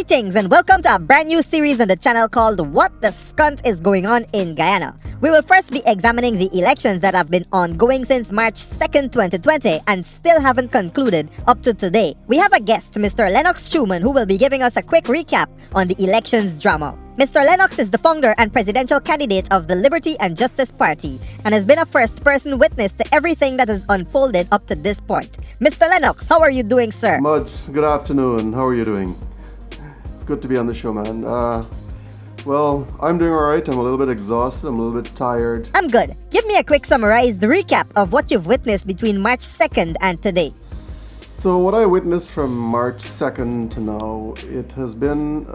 Greetings and welcome to a brand new series on the channel called What the Skunt is Going On in Guyana. We will first be examining the elections that have been ongoing since March 2nd, 2020 and still haven't concluded up to today. We have a guest, Mr. Lenox Shuman, who will be giving us a quick recap on the elections drama. Mr. Lenox is the founder and presidential candidate of the Liberty and Justice Party and has been a first-person witness to everything that has unfolded up to this point. Mr. Lenox, how are you doing, sir? Mud, good afternoon. How are you doing? It's good to be on the show, man. Well, I'm doing alright. I'm a little bit exhausted. I'm a little bit tired. I'm good. Give me a quick summarized recap of what you've witnessed between March 2nd and today. So what I witnessed from March 2nd to now, it has been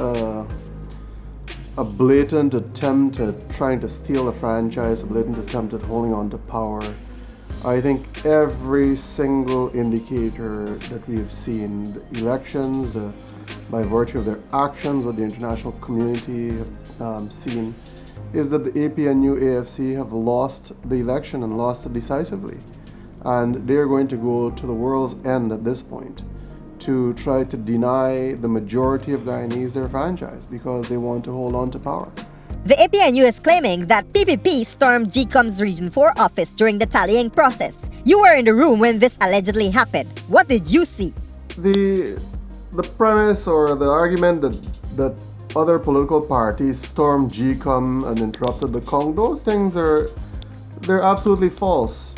a blatant attempt at trying to steal a franchise, a blatant attempt at holding on to power. I think every single indicator that we have seen, the elections, by virtue of their actions, what the international community have seen, is that the APNU AFC have lost the election and lost it decisively. And they're going to go to the world's end at this point to try to deny the majority of Guyanese their franchise because they want to hold on to power. The APNU is claiming that PPP stormed GCOM's Region 4 office during the tallying process. You were in the room when this allegedly happened. What did you see? The premise or the argument that other political parties stormed GCOM and interrupted the Cong, those things they're absolutely false.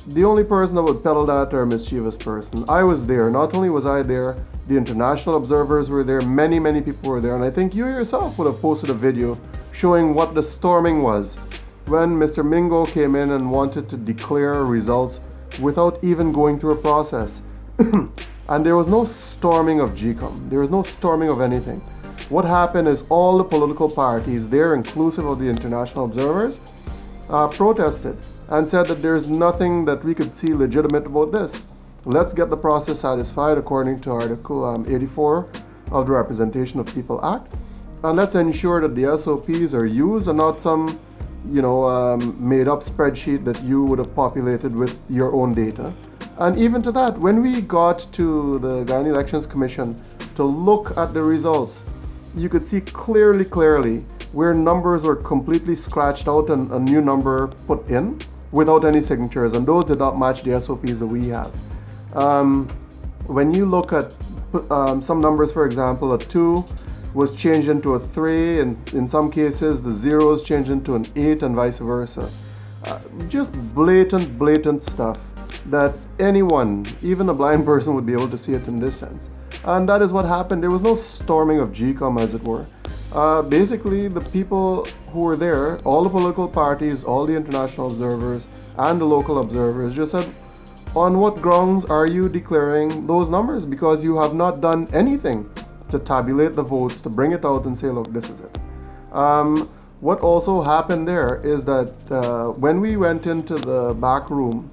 The only person that would peddle that are a mischievous person. I was there. Not only was I there, the international observers were there. Many people were there. And I think you yourself would have posted a video showing what the storming was when Mr. Mingo came in and wanted to declare results without even going through a process. And there was no storming of GCOM. There was no storming of anything. What happened is all the political parties there, inclusive of the international observers, protested and said that there's nothing that we could see legitimate about this. Let's get the process satisfied according to Article 84 of the Representation of People Act, and let's ensure that the SOPs are used and not some, made-up spreadsheet that you would have populated with your own data. And even to that, when we got to the Guyana Elections Commission to look at the results, you could see clearly where numbers were completely scratched out and a new number put in without any signatures, and those did not match the SOPs that we have. When you look at some numbers, for example, a 2 was changed into a 3, and in some cases the 0s changed into an 8 and vice versa. Just blatant stuff that anyone, even a blind person, would be able to see it in this sense. And that is what happened. There was no storming of GCOM, as it were. Basically, the people who were there, all the political parties, all the international observers, and the local observers just said, on what grounds are you declaring those numbers? Because you have not done anything to tabulate the votes, to bring it out and say, look, this is it. What also happened there is that when we went into the back room,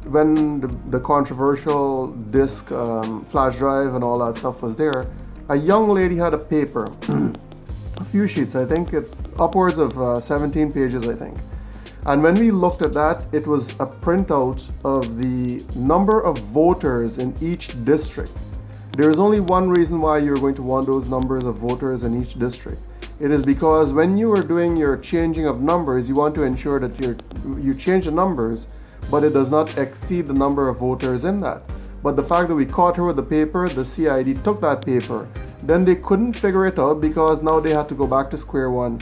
when the controversial disk, flash drive and all that stuff was there, a young lady had a paper, a few sheets, I think, upwards of 17 pages, I think. And when we looked at that, it was a printout of the number of voters in each district. There is only one reason why you're going to want those numbers of voters in each district. It is because when you are doing your changing of numbers, you want to ensure that you change the numbers, but it does not exceed the number of voters in that. But the fact that we caught her with the paper, the CID took that paper, then they couldn't figure it out because now they had to go back to square one.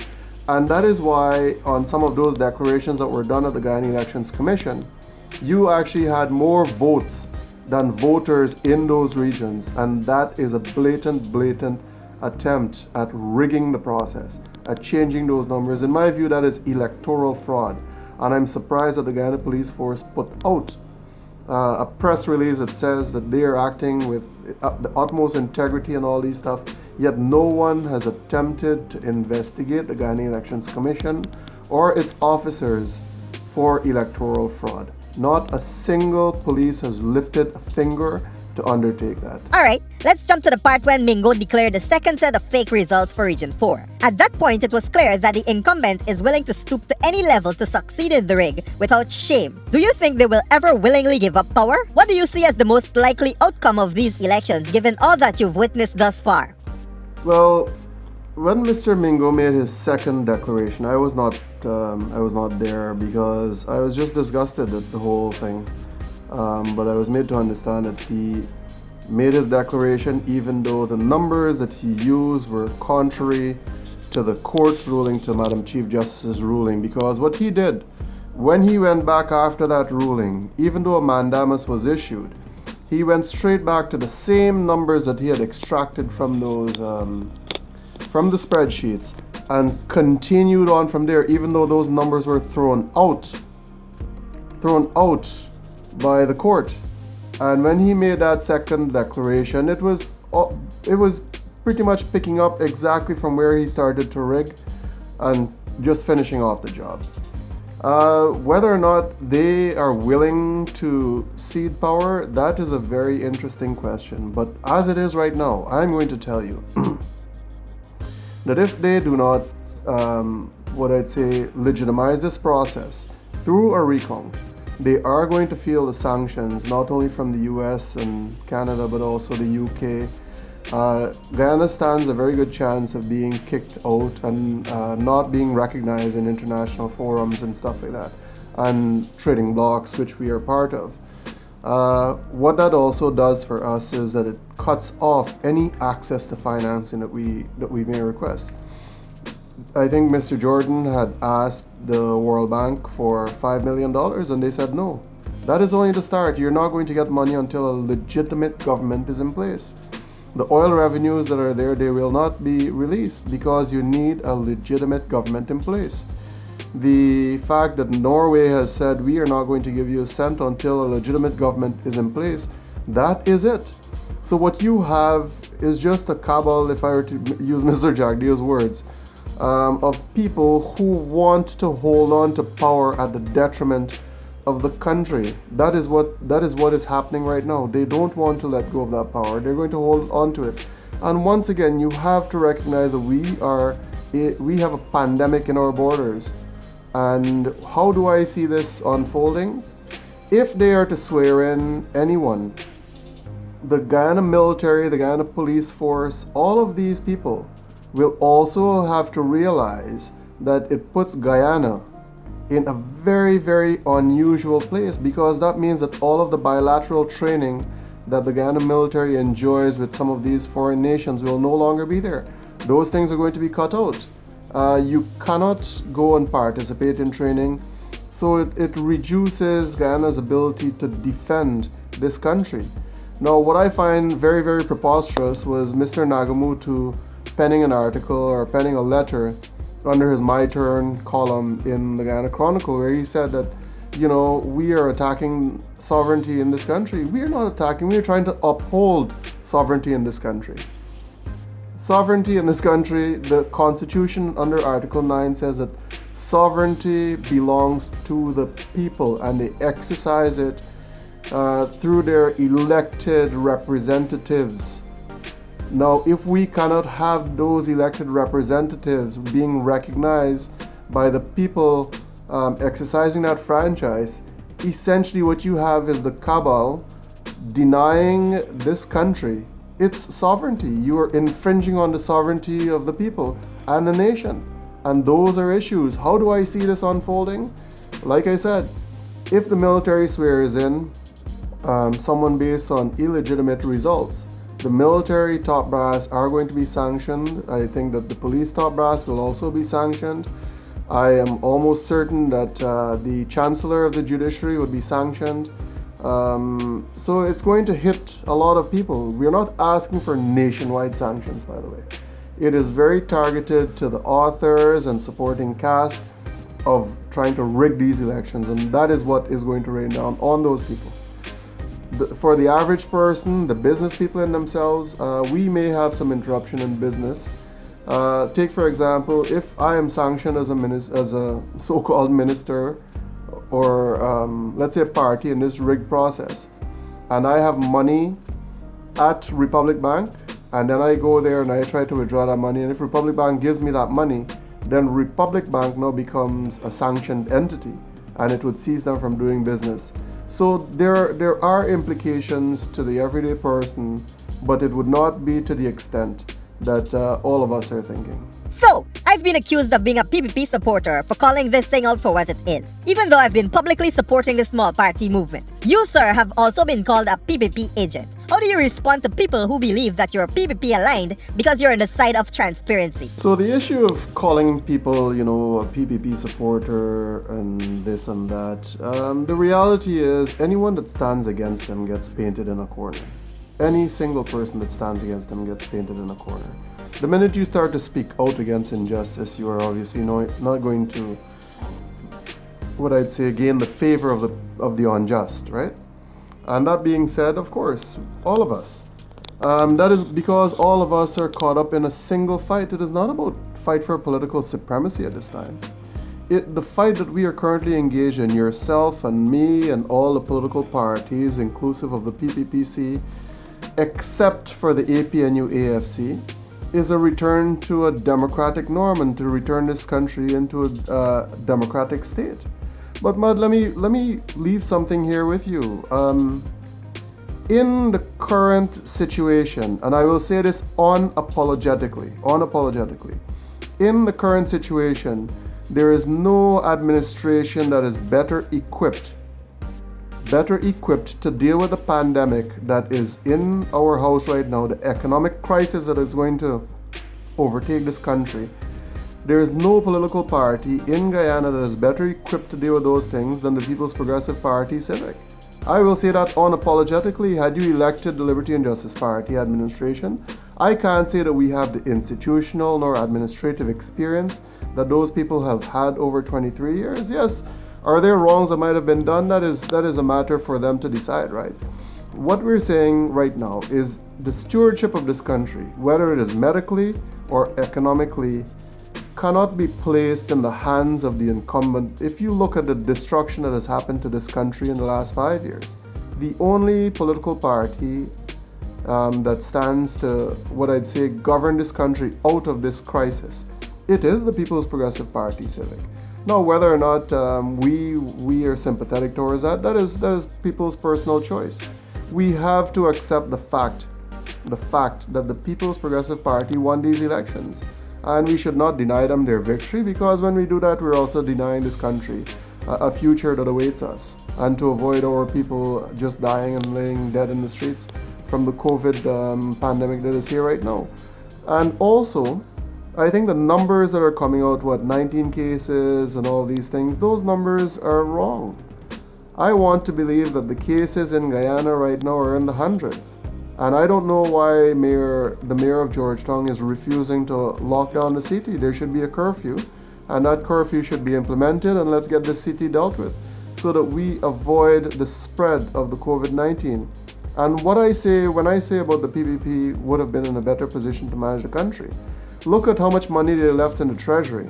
And that is why on some of those declarations that were done at the Guyana Elections Commission, you actually had more votes than voters in those regions. And that is a blatant attempt at rigging the process, at changing those numbers. In my view, that is electoral fraud. And I'm surprised that the Guyana Police Force put out a press release that says that they are acting with the utmost integrity and all these stuff, yet no one has attempted to investigate the Guyana Elections Commission or its officers for electoral fraud. Not a single police has lifted a finger to undertake that. Alright, let's jump to the part when Mingo declared the second set of fake results for Region 4. At that point, it was clear that the incumbent is willing to stoop to any level to succeed in the rig without shame. Do you think they will ever willingly give up power? What do you see as the most likely outcome of these elections given all that you've witnessed thus far? Well, when Mr. Mingo made his second declaration, I was not there because I was just disgusted at the whole thing. But I was made to understand that he made his declaration even though the numbers that he used were contrary to the court's ruling, to Madam Chief Justice's ruling, because what he did when he went back after that ruling, even though a mandamus was issued, he went straight back to the same numbers that he had extracted from those from the spreadsheets and continued on from there, even though those numbers were thrown out by the court. And when he made that second declaration, it was pretty much picking up exactly from where he started to rig and just finishing off the job. Whether or not they are willing to cede power, that is a very interesting question. But as it is right now, I'm going to tell you that if they do not, legitimize this process through a recount, they are going to feel the sanctions not only from the US and Canada but also the UK. Guyana stands a very good chance of being kicked out and not being recognized in international forums and stuff like that, and trading blocs, which we are part of. What that also does for us is that it cuts off any access to financing that we may request. I think Mr. Jordan had asked the World Bank for $5 million and they said no. That is only the start. You're not going to get money until a legitimate government is in place. The oil revenues that are there, they will not be released because you need a legitimate government in place. The fact that Norway has said we are not going to give you a cent until a legitimate government is in place, that is it. So what you have is just a cabal, if I were to use Mr. Jagdeo's words, of people who want to hold on to power at the detriment of the country. That is what is happening right now. They don't want to let go of that power. They're going to hold on to it. And once again, you have to recognize that we have a pandemic in our borders. And how do I see this unfolding? If they are to swear in anyone, the Guyana military, the Guyana police force, all of these people will also have to realize that it puts Guyana in a very, very unusual place, because that means that all of the bilateral training that the Guyana military enjoys with some of these foreign nations will no longer be there. Those things are going to be cut out. You cannot go and participate in training, so it reduces Guyana's ability to defend this country. Now, what I find very, very preposterous was Mr. Nagamutu penning an article or penning a letter under his My Turn column in the Guyana Chronicle, where he said that, we are attacking sovereignty in this country. We are not attacking, we are trying to uphold sovereignty in this country. Sovereignty in this country, the Constitution under Article 9 says that sovereignty belongs to the people and they exercise it through their elected representatives. Now, if we cannot have those elected representatives being recognized by the people exercising that franchise, essentially what you have is the cabal denying this country its sovereignty. You are infringing on the sovereignty of the people and the nation. And those are issues. How do I see this unfolding? Like I said, if the military swears in someone based on illegitimate results, the military top brass are going to be sanctioned. I think that the police top brass will also be sanctioned. I am almost certain that the Chancellor of the Judiciary would be sanctioned. So it's going to hit a lot of people. We're not asking for nationwide sanctions, by the way. It is very targeted to the authors and supporting cast of trying to rig these elections, and that is what is going to rain down on those people. For the average person, the business people in themselves, we may have some interruption in business. Take for example, if I am sanctioned as a so-called minister, or let's say a party in this rigged process, and I have money at Republic Bank, and then I go there and I try to withdraw that money, and if Republic Bank gives me that money, then Republic Bank now becomes a sanctioned entity and it would cease them from doing business. So there are implications to the everyday person, but it would not be to the extent that all of us are thinking. So, I've been accused of being a PPP supporter for calling this thing out for what it is, even though I've been publicly supporting the small party movement. You, sir, have also been called a PPP agent. How do you respond to people who believe that you're PPP aligned because you're on the side of transparency? So the issue of calling people, a PPP supporter and this and that, the reality is anyone that stands against them gets painted in a corner. Any single person that stands against them gets painted in a corner. The minute you start to speak out against injustice, you are obviously not going to, what I'd say, gain the favor of the unjust, right? And that being said, of course, all of us. That is because all of us are caught up in a single fight. It is not about fight for political supremacy at this time. The fight that we are currently engaged in, yourself and me and all the political parties, inclusive of the PPPC, except for the APNU AFC, is a return to a democratic norm and to return this country into a democratic state. But Mud, let me leave something here with you. In the current situation, and I will say this unapologetically, in the current situation, there is no administration that is better equipped to deal with the pandemic that is in our house right now, the economic crisis that is going to overtake this country. There is no political party in Guyana that is better equipped to deal with those things than the People's Progressive Party Civic. I will say that unapologetically. Had you elected the Liberty and Justice Party administration, I can't say that we have the institutional nor administrative experience that those people have had over 23 years. Yes, are there wrongs that might have been done? That is a matter for them to decide, right? What we're saying right now is the stewardship of this country, whether it is medically or economically, cannot be placed in the hands of the incumbent. If you look at the destruction that has happened to this country in the last 5 years, the only political party that stands to, what I'd say, govern this country out of this crisis, it is the People's Progressive Party Civic. Now, whether or not we are sympathetic towards that is people's personal choice. We have to accept the fact that the People's Progressive Party won these elections, and we should not deny them their victory, because when we do that, we're also denying this country a future that awaits us, and to avoid our people just dying and laying dead in the streets from the COVID pandemic that is here right now. And also, I think the numbers that are coming out, 19 cases and all these things, those numbers are wrong. I want to believe that the cases in Guyana right now are in the hundreds. And I don't know why the mayor of Georgetown is refusing to lock down the city. There should be a curfew, and that curfew should be implemented, and let's get the city dealt with so that we avoid the spread of the COVID-19. And when I say about the PPP would have been in a better position to manage the country, look at how much money they left in the treasury,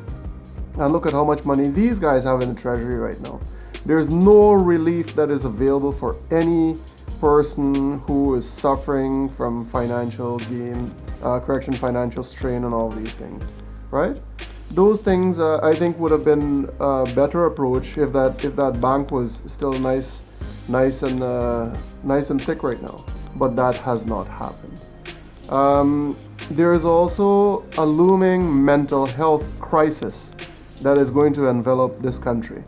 and look at how much money these guys have in the treasury right now. There's no relief that is available for any person who is suffering from financial gain, financial strain and all these things, right? Those things I think would have been a better approach if that bank was still nice and thick right now. But that has not happened. There is also a looming mental health crisis that is going to envelop this country.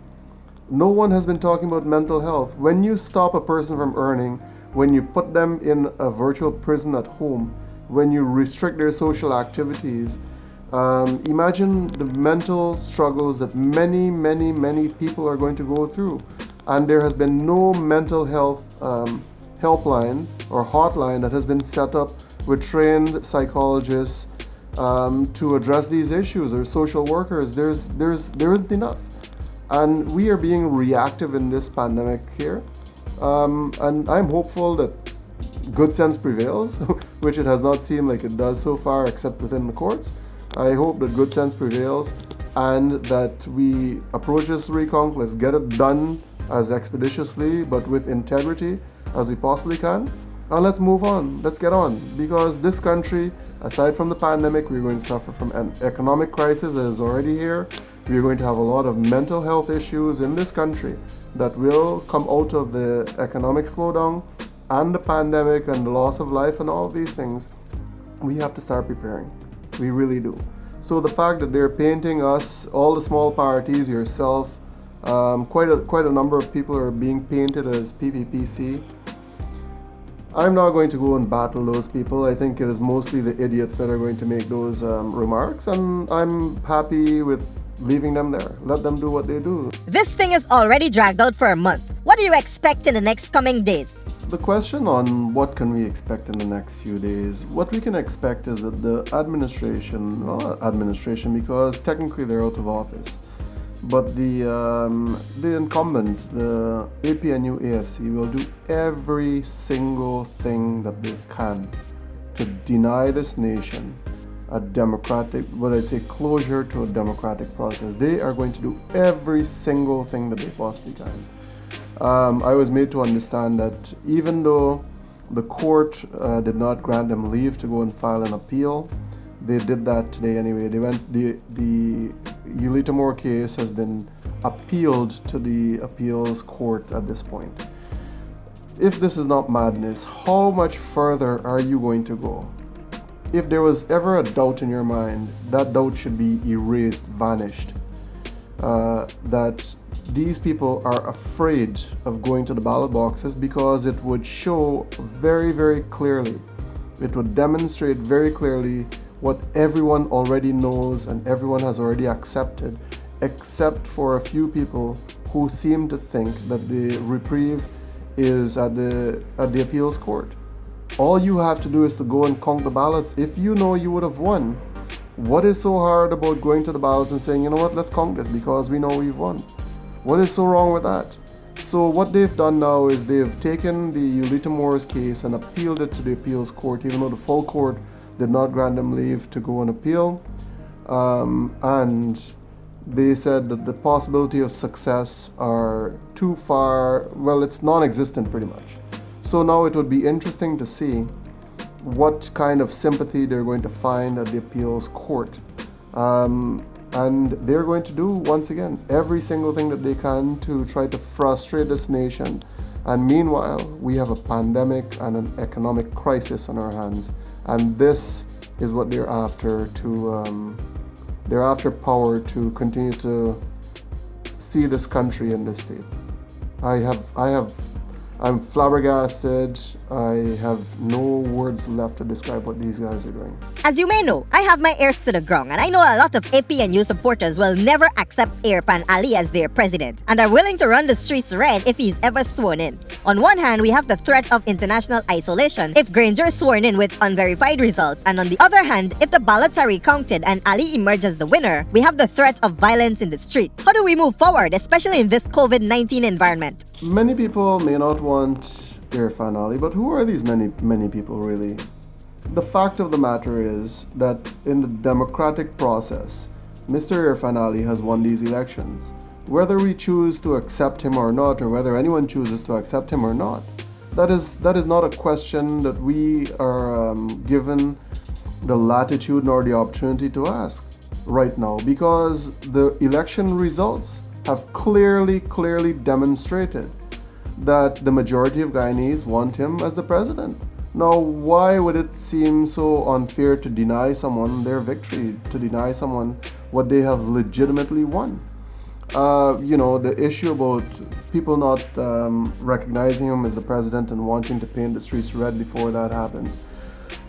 No one has been talking about mental health. When you stop a person from earning, when you put them in a virtual prison at home, when you restrict their social activities, imagine the mental struggles that many, many, many people are going to go through. And there has been no mental health helpline or hotline that has been set up with trained psychologists to address these issues, or social workers. There isn't enough. And we are being reactive in this pandemic here. And I'm hopeful that good sense prevails, which it has not seemed like it does so far, except within the courts. I hope that good sense prevails and that we approach this recount. Let's get it done as expeditiously but with integrity as we possibly can. And let's move on. Let's get on. Because this country, aside from the pandemic, we're going to suffer from an economic crisis that is already here. We're going to have a lot of mental health issues in this country that will come out of the economic slowdown and the pandemic and the loss of life and all of these things. we have to start preparing. We really do. So the fact that they're painting us, all the small parties, yourself, quite a number of people are being painted as PPPC. I'm not going to go and battle those people. I think it is mostly the idiots that are going to make those remarks, and I'm happy with leaving them there. Let them do what they do. This thing is already dragged out for a month. What do you expect in the next coming days? The question on what can we expect in the next few days, what we can expect is that the administration, not administration because technically they're out of office, but the incumbent, the APNU AFC, will do every single thing that they can to deny this nation a democratic, closure to a democratic process. They are going to do every single thing that they possibly can. I was made to understand that even though the court did not grant them leave to go and file an appeal, they did that today anyway. The Ulitamore case has been appealed to the appeals court at this point. If this is not madness, how much further are you going to go? If there was ever a doubt in your mind, that doubt should be erased, vanished. That these people are afraid of going to the ballot boxes because it would show very, very clearly, it would demonstrate very clearly what everyone already knows and everyone has already accepted, except for a few people who seem to think that the reprieve is at the appeals court. All you have to do is to go and count the ballots. If you know you would have won, what is so hard about going to the ballots and saying, you know what, let's count this because we know we've won? What is so wrong with that? So what they've done now is they've taken the Ulitamore's case and appealed it to the appeals court, even though the full court did not grant them leave to go and appeal. And they said that the possibility of success are too far, well, it's non-existent pretty much. So now it would be interesting to see what kind of sympathy they're going to find at the appeals court. And they're going to do, once again, every single thing that they can to try to frustrate this nation. And meanwhile, we have a pandemic and an economic crisis on our hands. And this is what they're after they're after power to continue to see this country in this state. I'm flabbergasted. I have no words left to describe what these guys are doing. As you may know, I have my ears to the ground, and I know a lot of APNU supporters will never accept Irfan Ali as their president and are willing to run the streets red if he's ever sworn in. On one hand, we have the threat of international isolation if Granger is sworn in with unverified results, and on the other hand, if the ballots are recounted and Ali emerges the winner, we have the threat of violence in the street. How do we move forward, especially in this COVID-19 environment? Many people may not want Irfan Ali, but who are these many people really? The fact of the matter is that in the democratic process, Mr. Irfan Ali has won these elections. Whether we choose to accept him or not, or whether anyone chooses to accept him or not, that is not a question that we are given the latitude nor the opportunity to ask right now, because the election results have clearly demonstrated that the majority of Guyanese want him as the president. Now, why would it seem so unfair to deny someone their victory, to deny someone what they have legitimately won? The issue about people not recognizing him as the president and wanting to paint the streets red before that happens.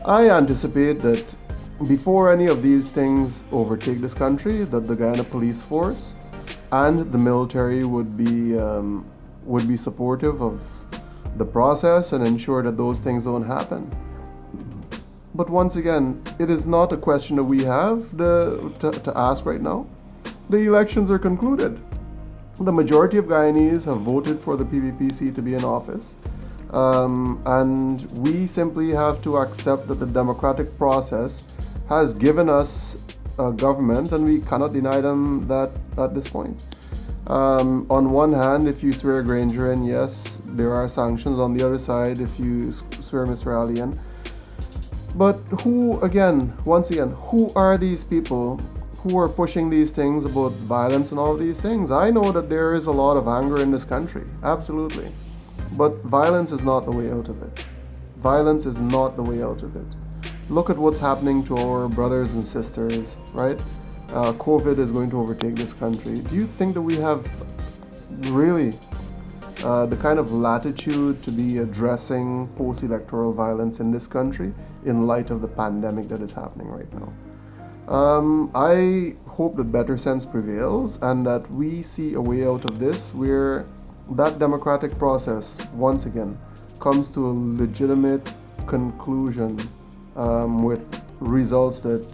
I anticipate that before any of these things overtake this country, that the Guyana police force and the military would be supportive of the process and ensure that those things don't happen. But once again, it is not a question that we have to ask right now. The elections are concluded. The majority of Guyanese have voted for the PPPC to be in office. And we simply have to accept that the democratic process has given us a government, and we cannot deny them that at this point. On one hand, if you swear Granger in, yes, there are sanctions. On the other side, if you swear Mr. Ali in. But once again, who are these people who are pushing these things about violence and all these things? I know that there is a lot of anger in this country, absolutely. But violence is not the way out of it. Violence is not the way out of it. Look at what's happening to our brothers and sisters, right? COVID is going to overtake this country. Do you think that we have really the kind of latitude to be addressing post-electoral violence in this country in light of the pandemic that is happening right now? I hope that better sense prevails and that we see a way out of this where that democratic process, once again, comes to a legitimate conclusion with results that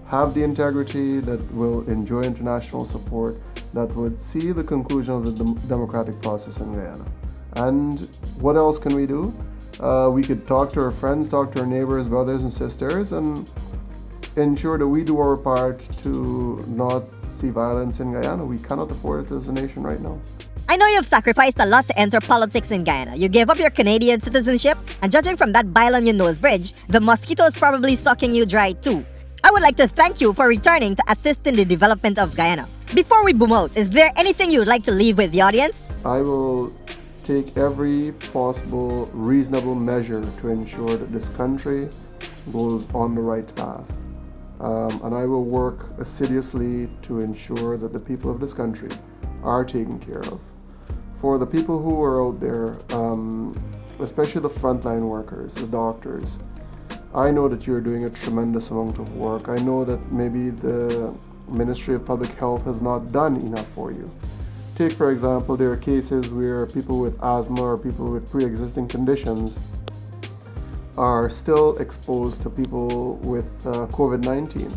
have the integrity, that will enjoy international support, that would see the conclusion of the democratic process in Guyana. And what else can we do? We could talk to our friends, talk to our neighbors, brothers and sisters, and ensure that we do our part to not see violence in Guyana. We cannot afford it as a nation right now. I know you've sacrificed a lot to enter politics in Guyana. You gave up your Canadian citizenship, and judging from that bile on your nose bridge, the mosquitoes probably sucking you dry too. I would like to thank you for returning to assist in the development of Guyana. Before we boom out, is there anything you would like to leave with the audience? I will take every possible reasonable measure to ensure that this country goes on the right path. And I will work assiduously to ensure that the people of this country are taken care of. For the people who are out there, especially the frontline workers, the doctors, I know that you're doing a tremendous amount of work. I know that maybe the Ministry of Public Health has not done enough for you. Take, for example, there are cases where people with asthma or people with pre-existing conditions are still exposed to people with COVID-19.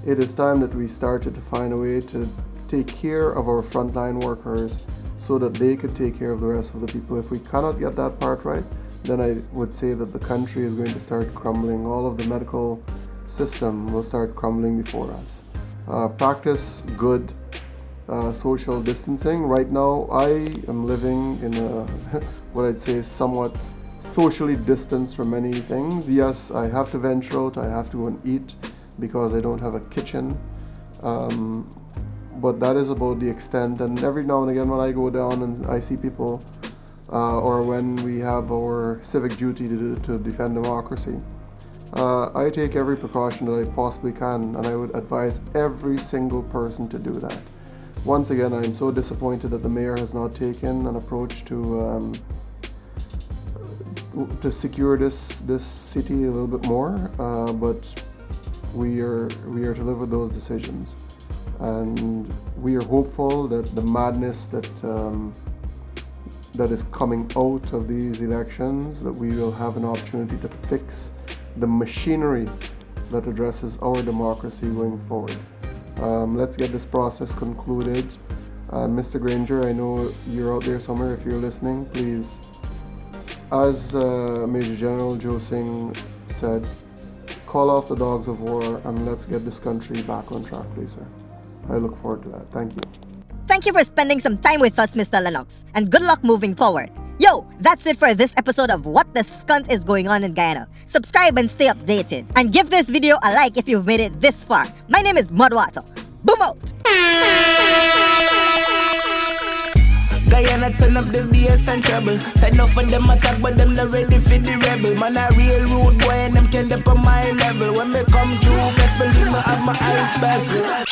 It is time that we started to find a way to take care of our frontline workers so that they could take care of the rest of the people. If we cannot get that part right, then I would say that the country is going to start crumbling. All of the medical system will start crumbling before us. Practice good social distancing. Right now, I am living in a, what I'd say, somewhat socially distanced from many things. Yes, I have to venture out, I have to go and eat because I don't have a kitchen. But that is about the extent. And every now and again when I go down and I see people, or when we have our civic duty to defend democracy, I take every precaution that I possibly can, and I would advise every single person to do that. Once again, I'm so disappointed that the mayor has not taken an approach to secure this city a little bit more, but we are to live with those decisions, and we are hopeful that the madness that is coming out of these elections, that we will have an opportunity to fix the machinery that addresses our democracy going forward. Let's get this process concluded. Mr. Granger, I know you're out there somewhere. If you're listening, please, as Major General Joe Singh said, call off the dogs of war and let's get this country back on track, please, sir. I look forward to that. Thank you. Thank you for spending some time with us, Mr. Lenox, and good luck moving forward. Yo, that's it for this episode of What the Skunt is Going On in Guyana. Subscribe and stay updated. And give this video a like if you've made it this far. My name is Mudwata. Boom out! Guyana turn up the bass and treble. Said enough of them attack, but them not ready for the rebel. Man, a real rude boy and them can dip on my level. When me come through, best believe me have my eyes special.